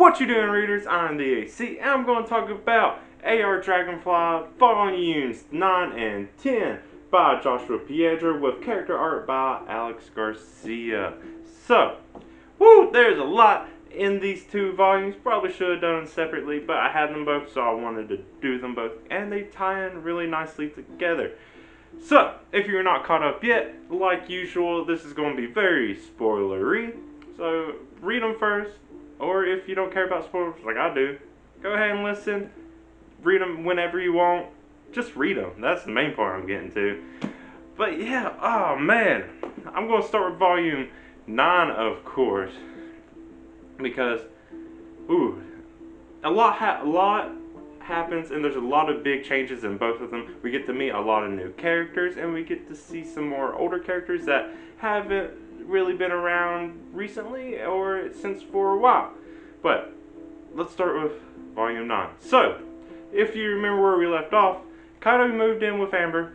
What you doing, readers? I'm the AC, and I'm going to talk about AR Dragonfly Volumes 9 and 10 by Joshua Piedra with character art by Alex Garcia. So, there's a lot in these two volumes. Probably should have done them separately, but I had them both, so I wanted to do them both, and they tie in really nicely together. So, if you're not caught up yet, like usual, this is going to be very spoilery. So, read them first. Or if you don't care about spoilers like I do, go ahead and listen. Read them whenever you want. Just read them. That's the main part I'm getting to. But yeah, oh man. I'm going to start with volume 9, of course. Because, a lot happens, and there's a lot of big changes in both of them. We get to meet a lot of new characters, and we get to see some more older characters that haven't really been around recently or since for a while. But let's start with volume 9. So, if you remember where we left off, Kaido moved in with Amber.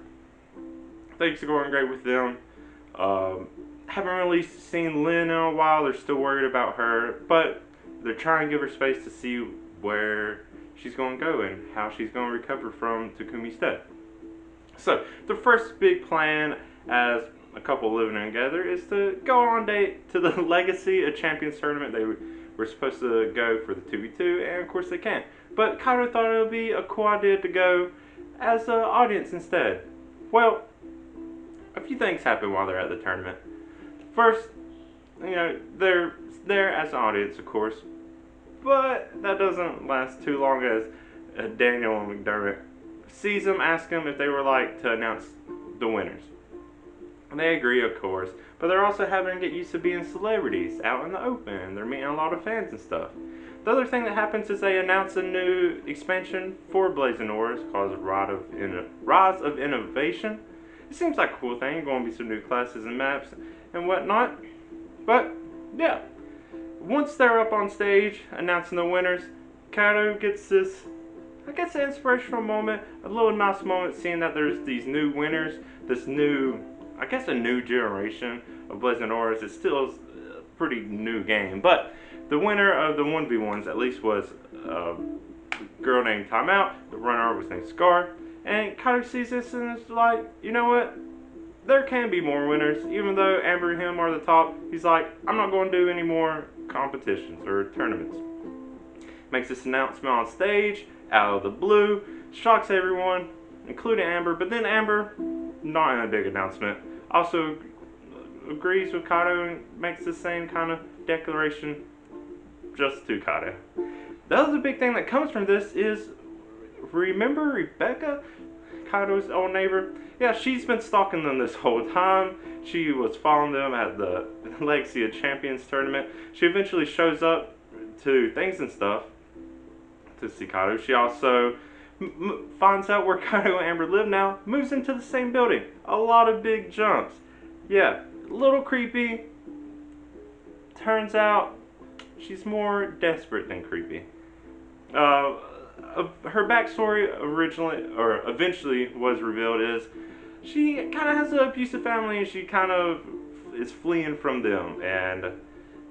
Things are going great with them. Haven't really seen Lin in a while. They're still worried about her, but they're trying to give her space to see where she's going to go and how she's going to recover from Takumi's death. So, the first big plan as a couple living together is to go on a date to the Legacy of Champions tournament. They were supposed to go for the 2v2, and of course they can't. But Kaido thought it would be a cool idea to go as an audience instead. Well, a few things happen while they're at the tournament. First, they're there as an audience, of course, but that doesn't last too long as Daniel and McDermott sees them, ask them if they would like to announce the winners. And they agree, of course, but they're also having to get used to being celebrities out in the open. They're meeting a lot of fans and stuff. The other thing that happens is they announce a new expansion for Blazing Auras called Rise of Innovation. It seems like a cool thing, going to be some new classes and maps and whatnot. But, yeah. Once they're up on stage announcing the winners, Kaido gets this, I guess, an inspirational moment, a little nice moment seeing that there's these new winners, this new, I guess, a new generation of Blazing Auras. It's still a pretty new game, but the winner of the 1v1s at least was a girl named Timeout. The runner was named Scar, and Kaido sees this and is like, you know what? There can be more winners, even though Amber and him are the top. He's like, I'm not going to do any more competitions or tournaments. Makes this announcement on stage, out of the blue, shocks everyone, including Amber, but then Amber, not in a big announcement, also agrees with Kaido and makes the same kind of declaration just to Kaido. The other big thing that comes from this is, remember Rebecca, Kaido's old neighbor? Yeah, she's been stalking them this whole time. She was following them at the Legacy of Champions tournament. She eventually shows up to things and stuff to see Kaido. She also finds out where Kaido and Amber live now, moves into the same building. A lot of big jumps. Yeah, a little creepy. Turns out she's more desperate than creepy. Her backstory eventually was revealed is she kind of has an abusive family and she kind of is fleeing from them, and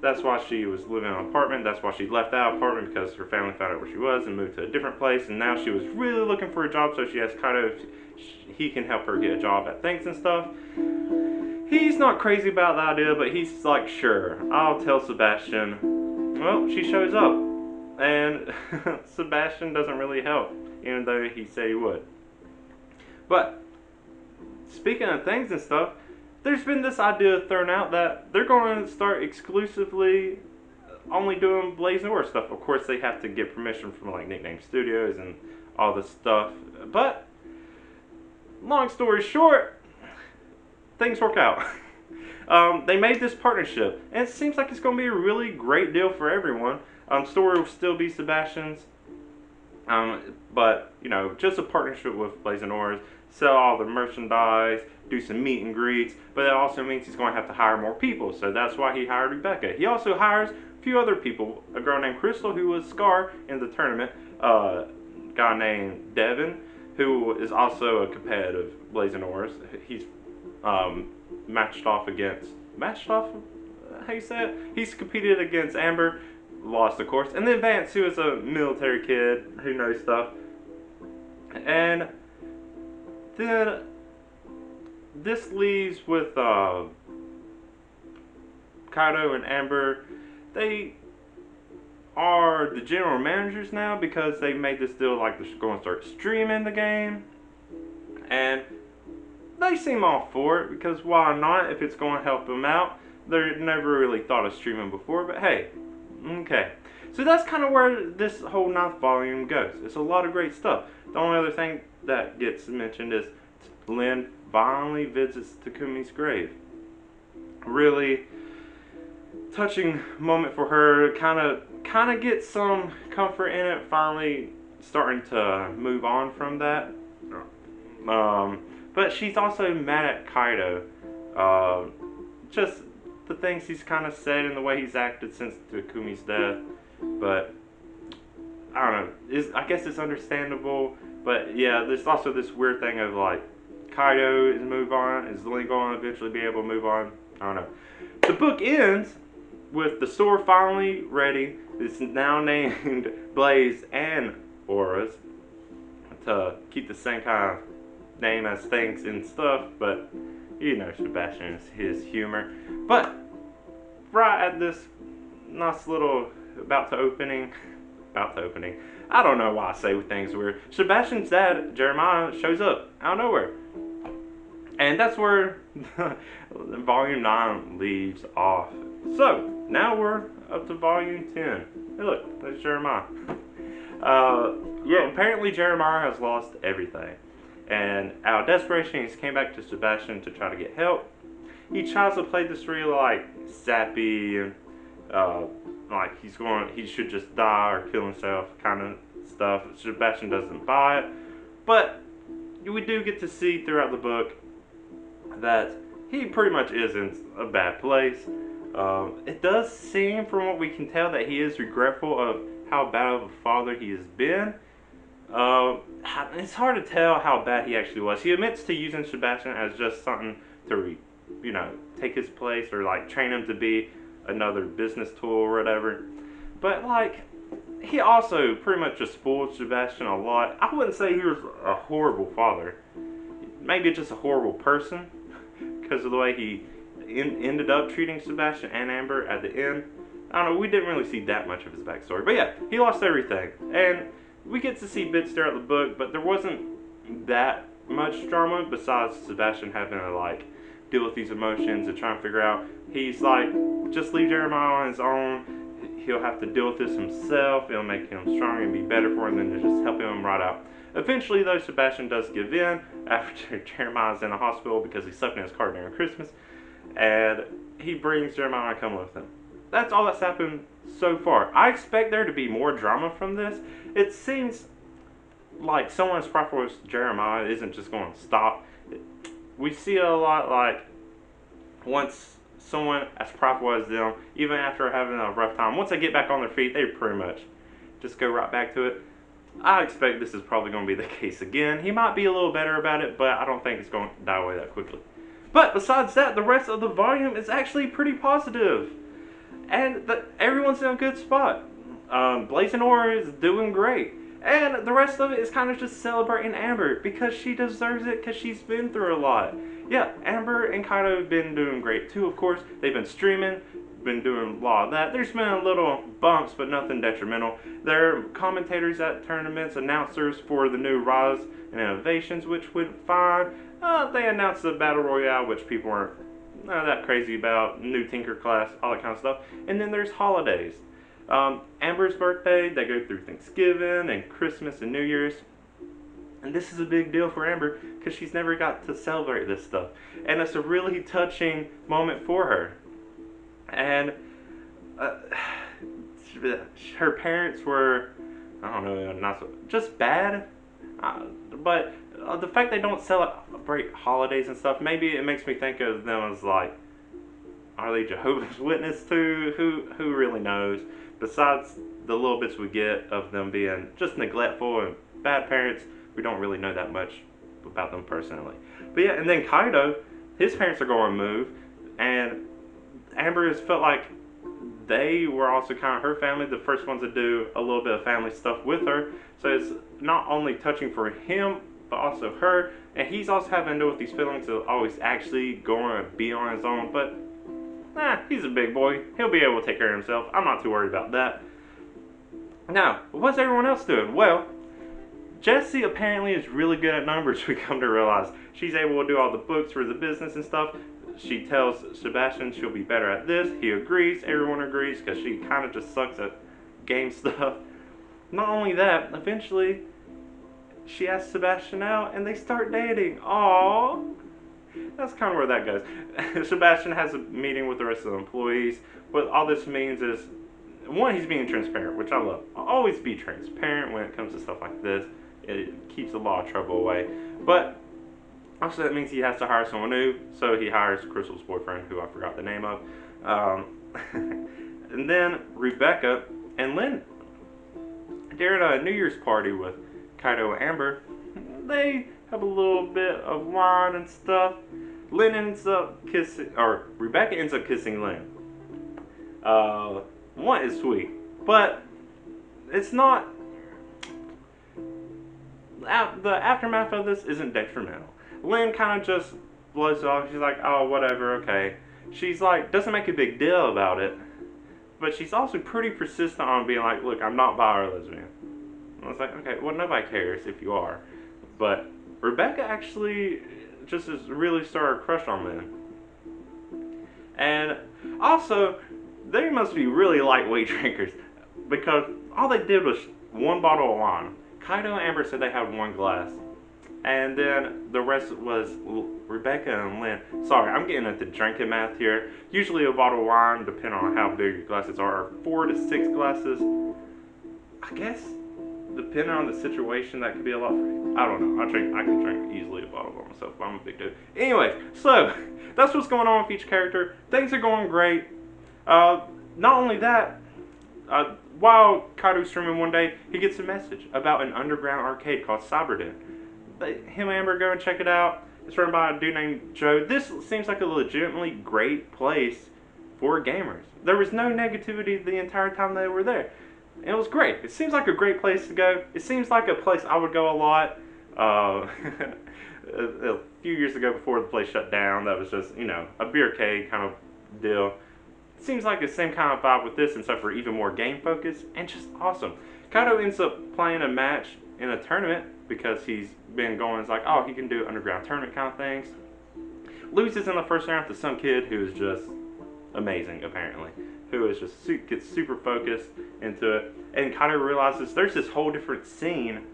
that's why she was living in an apartment. That's why she left that apartment, because her family found out where she was and moved to a different place, and now she was really looking for a job, so she asked Kaido if he can help her get a job at things and stuff. He's not crazy about the idea, but he's like, sure, I'll tell Sebastian. Well, she shows up, and Sebastian doesn't really help, even though he said he would. But speaking of things and stuff, there's been this idea thrown out that they're going to start exclusively only doing Blazing Auras stuff. Of course, they have to get permission from like Nickname Studios and all this stuff. But long story short, things work out. They made this partnership, and it seems like it's going to be a really great deal for everyone. Story will still be Sebastian's, but just a partnership with Blazing Auras. Sell all the merchandise, do some meet and greets, but that also means he's going to have to hire more people, so that's why he hired Rebecca. He also hires a few other people, a girl named Crystal, who was Scar in the tournament, a guy named Devin, who is also a competitive Blazing Auras. He's matched off, how you say it? He's competed against Amber lost, of course. And then Vance, who is a military kid who knows stuff. And then this leaves with Kaido and Amber. They are the general managers now because they made this deal like they're going to start streaming the game. And they seem all for it because why not if it's going to help them out. They never really thought of streaming before, but hey, okay. So that's kind of where this whole 9th volume goes. It's a lot of great stuff. The only other thing that gets mentioned is Lin violently visits Takumi's grave. Really touching moment for her. Kind of gets some comfort in it. Finally starting to move on from that. But she's also mad at Kaido. Just the things he's kind of said and the way he's acted since Takumi's death. But I don't know. I guess it's understandable. But yeah, there's also this weird thing of like Kaido is move on. Is Lin going to eventually be able to move on? I don't know. The book ends with the store finally ready. It's now named Blaze and Auras to keep the same kind of name as things and stuff. But you know, Sebastian's his humor. But right at this nice little about to opening, I don't know why I say things weird. Sebastian's dad, Jeremiah, shows up out of nowhere. And that's where volume 9 leaves off. So, now we're up to volume 10. Hey look, there's Jeremiah. Yeah, apparently Jeremiah has lost everything. And out of desperation, he's came back to Sebastian to try to get help. He tries to play this real like sappy and like he should just die or kill himself kind of stuff. Sebastian doesn't buy it, but we do get to see throughout the book that he pretty much is in a bad place. It does seem, from what we can tell, that he is regretful of how bad of a father he has been. It's hard to tell how bad he actually was. He admits to using Sebastian as just something to, take his place or like train him to be another business tool or whatever. But like, he also pretty much just spoiled Sebastian a lot. I wouldn't say he was a horrible father. Maybe just a horrible person because of the way he ended up treating Sebastian and Amber at the end. I don't know, we didn't really see that much of his backstory. But yeah, he lost everything. And we get to see bits throughout the book, but there wasn't that much drama besides Sebastian having to like deal with these emotions and try and figure out. He's like, just leave Jeremiah on his own. He'll have to deal with this himself. It'll make him stronger and be better for him than to just help him right out. Eventually, though, Sebastian does give in after Jeremiah's in a hospital because he slept in his car during Christmas. And he brings Jeremiah to come with him. That's all that's happened so far. I expect there to be more drama from this. It seems like someone as powerful as Jeremiah isn't just going to stop. We see a lot like once someone as powerful as them, even after having a rough time, once they get back on their feet, they pretty much just go right back to it. I expect this is probably going to be the case again. He might be a little better about it, but I don't think it's going to die away that quickly. But besides that, the rest of the volume is actually pretty positive. And everyone's in a good spot. Blazing Aura is doing great. And the rest of it is kind of just celebrating Amber because she deserves it because she's been through a lot. Yeah, Amber and Kaido have been doing great too, of course. They've been streaming, been doing a lot of that. There's been a little bumps, but nothing detrimental. They're commentators at tournaments, announcers for the new Rise and Innovations, which went fine. They announced the Battle Royale, which people weren't that crazy about. New Tinker class, all that kind of stuff. And then there's holidays. Amber's birthday, they go through Thanksgiving and Christmas and New Year's. And this is a big deal for Amber because she's never got to celebrate this stuff. And it's a really touching moment for her. And her parents were, I don't know, not so, just bad. But the fact they don't celebrate holidays and stuff, maybe it makes me think of them as like, are they Jehovah's Witness too? Who really knows? Besides the little bits we get of them being just neglectful and bad parents, we don't really know that much about them personally. But yeah, and then Kaido, his parents are going to move, and Amber has felt like they were also kind of her family, the first ones to do a little bit of family stuff with her. So it's not only touching for him, but also her. And he's also having to deal with these feelings of always actually going to be on his own. But, he's a big boy. He'll be able to take care of himself. I'm not too worried about that. Now, what's everyone else doing? Well, Jessie apparently is really good at numbers, we come to realize. She's able to do all the books for the business and stuff. She tells Sebastian she'll be better at this. He agrees. Everyone agrees because she kind of just sucks at game stuff. Not only that, eventually she asks Sebastian out and they start dating. Aww. That's kind of where that goes. Sebastian has a meeting with the rest of the employees. What all this means is, one, he's being transparent, which I love. I'll always be transparent when it comes to stuff like this. It keeps a lot of trouble away. But also that means he has to hire someone new, so he hires Crystal's boyfriend, who I forgot the name of. And then Rebecca and Lynn, during a New Year's party with Kaido and Amber, they have a little bit of wine and stuff. Rebecca ends up kissing Lynn. One is sweet, but it's not. The aftermath of this isn't detrimental. Lynn kind of just blows it off. She's like, oh, whatever, okay. She's like, doesn't make a big deal about it, but she's also pretty persistent on being like, look, I'm not bi or lesbian. I was like, okay, well, nobody cares if you are. But Rebecca actually just is really started a crush on Lynn. And also, they must be really lightweight drinkers, because all they did was one bottle of wine. Kaido and Amber said they had one glass. And then the rest was Rebecca and Lynn. Sorry, I'm getting into drinking math here. Usually a bottle of wine, depending on how big your glasses are 4 to 6 glasses. I guess, depending on the situation, that could be a lot. I don't know. I can drink easily a bottle by myself, but I'm a big dude. Anyways, so that's what's going on with each character. Things are going great. Not only that, while Kaido's streaming one day, he gets a message about an underground arcade called Cyberden. Him and Amber go and check it out. It's run by a dude named Joe. This seems like a legitimately great place for gamers. There was no negativity the entire time they were there. And it was great. It seems like a great place to go. It seems like a place I would go a lot. A few years ago, before the place shut down, that was just, a beer keg kind of deal. It seems like the same kind of vibe with this, except for even more game focused and just awesome. Kaido ends up playing a match in a tournament because he's been going, it's like, oh, he can do underground tournament kind of things. Loses in the first round to some kid who's just amazing, apparently, who is just gets super focused into it. And Kaido realizes there's this whole different scene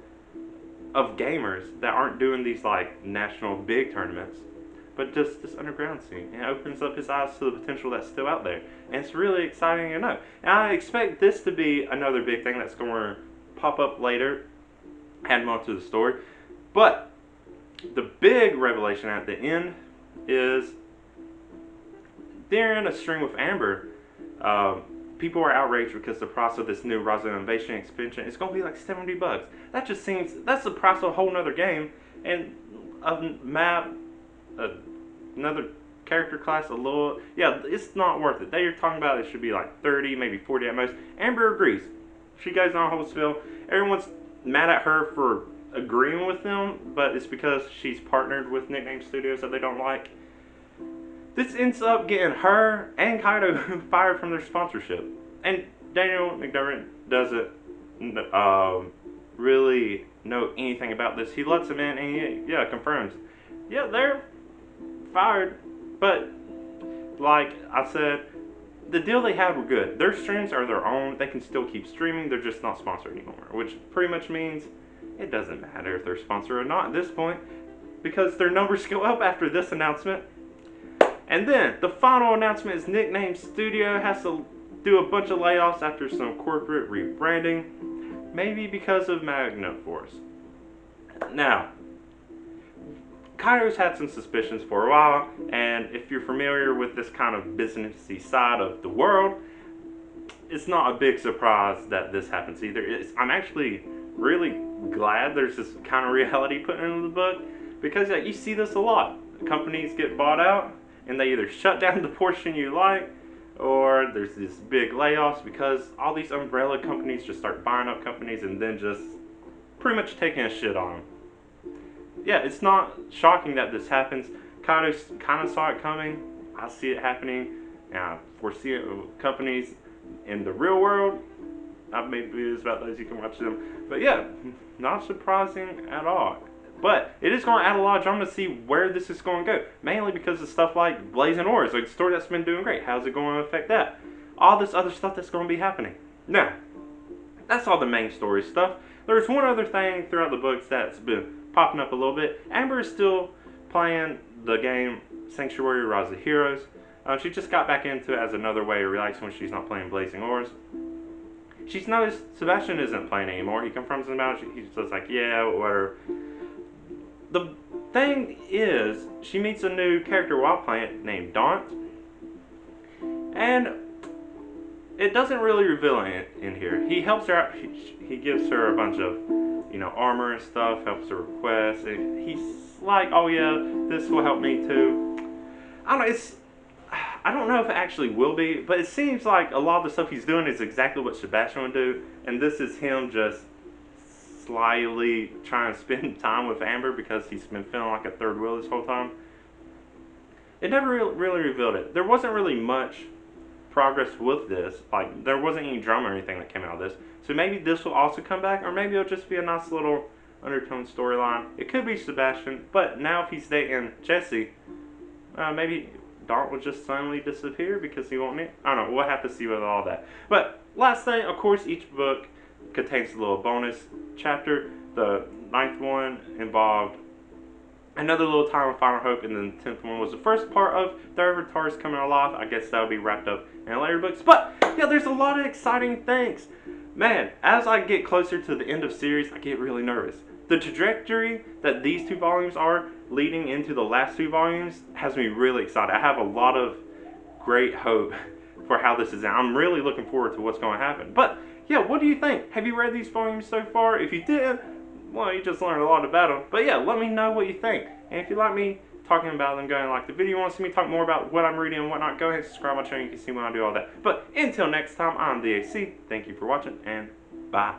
of gamers that aren't doing these like national big tournaments, but just this underground scene. And it opens up his eyes to the potential that's still out there. And it's really exciting to know. And I expect this to be another big thing that's going to pop up later, add more to the story. But the big revelation at the end is during a stream with Amber, people are outraged because the price of this new Rise of Invasion expansion is going to be like $70. That just seems, that's the price of a whole nother game. And a map, another character class, it's not worth it. They are talking about it should be like 30, maybe 40 at most. Amber agrees. She goes on whole spiel. Everyone's mad at her for agreeing with them, but it's because she's partnered with Nickname Studios that they don't like. This ends up getting her and Kaido fired from their sponsorship. And Daniel McDermott doesn't really know anything about this. He lets him in and he confirms. Yeah, they're fired, but like I said, the deal they had were good. Their streams are their own. They can still keep streaming. They're just not sponsored anymore, which pretty much means it doesn't matter if they're sponsored or not at this point, because their numbers go up after this announcement. And then the final announcement is Nickname Studio has to do a bunch of layoffs after some corporate rebranding, maybe because of Magna Force. Now, Kaido's had some suspicions for a while, and if you're familiar with this kind of businessy side of the world, it's not a big surprise that this happens either. I'm actually really glad there's this kind of reality put into the book, because you see this a lot. Companies get bought out, and they either shut down the portion you like, or there's these big layoffs because all these umbrella companies just start buying up companies and then just pretty much taking a shit on them. Yeah, it's not shocking that this happens. Kind of saw it coming. I see it happening. And I foresee it with companies in the real world. I've made videos about those, you can watch them. But yeah, not surprising at all. But it is going to add a lot of drama to see where this is going to go. Mainly because of stuff like Blazing Ores, like the story that's been doing great. How's it going to affect that? All this other stuff that's going to be happening. Now, that's all the main story stuff. There's one other thing throughout the books that's been popping up a little bit. Amber is still playing the game Sanctuary Rise of Heroes. She just got back into it as another way of relaxing when she's not playing Blazing Ores. She's noticed Sebastian isn't playing anymore. He confronts him about it. He's just like, yeah, whatever. The thing is, she meets a new character while playing it named Daunt. And it doesn't really reveal it in here. He helps her out. He gives her a bunch of, armor and stuff, helps her with quests. And he's like, oh yeah, this will help me too. I don't know if it actually will be, but it seems like a lot of the stuff he's doing is exactly what Sebastian would do, and this is him just slyly trying to spend time with Amber because he's been feeling like a third wheel this whole time. It never really revealed it. There wasn't really much progress with this. Like, there wasn't any drama or anything that came out of this. So maybe this will also come back, or maybe it'll just be a nice little undertone storyline. It could be Sebastian, but now if he's dating Jessie, maybe Daunt will just suddenly disappear because he won't need. I don't know. We'll have to see with all that. But last thing, of course, each book contains a little bonus chapter. The 9th one involved another little time of Final Hope, and then the 10th one was the first part of the Avatars coming alive. I guess that'll be wrapped up in later books. But yeah, there's a lot of exciting things. Man, as I get closer to the end of series, I get really nervous. The trajectory that these 2 volumes are leading into the last 2 volumes has me really excited. I have a lot of great hope for how this is. I'm really looking forward to what's going to happen. But yeah, what do you think? Have you read these volumes so far? If you did, well, you just learned a lot about them. But yeah, let me know what you think. And if you like me talking about them, go and like the video. Want to see me talk more about what I'm reading and whatnot, go ahead and subscribe to my channel. You can see when I do all that. But until next time, I'm the AC. Thank you for watching, and bye.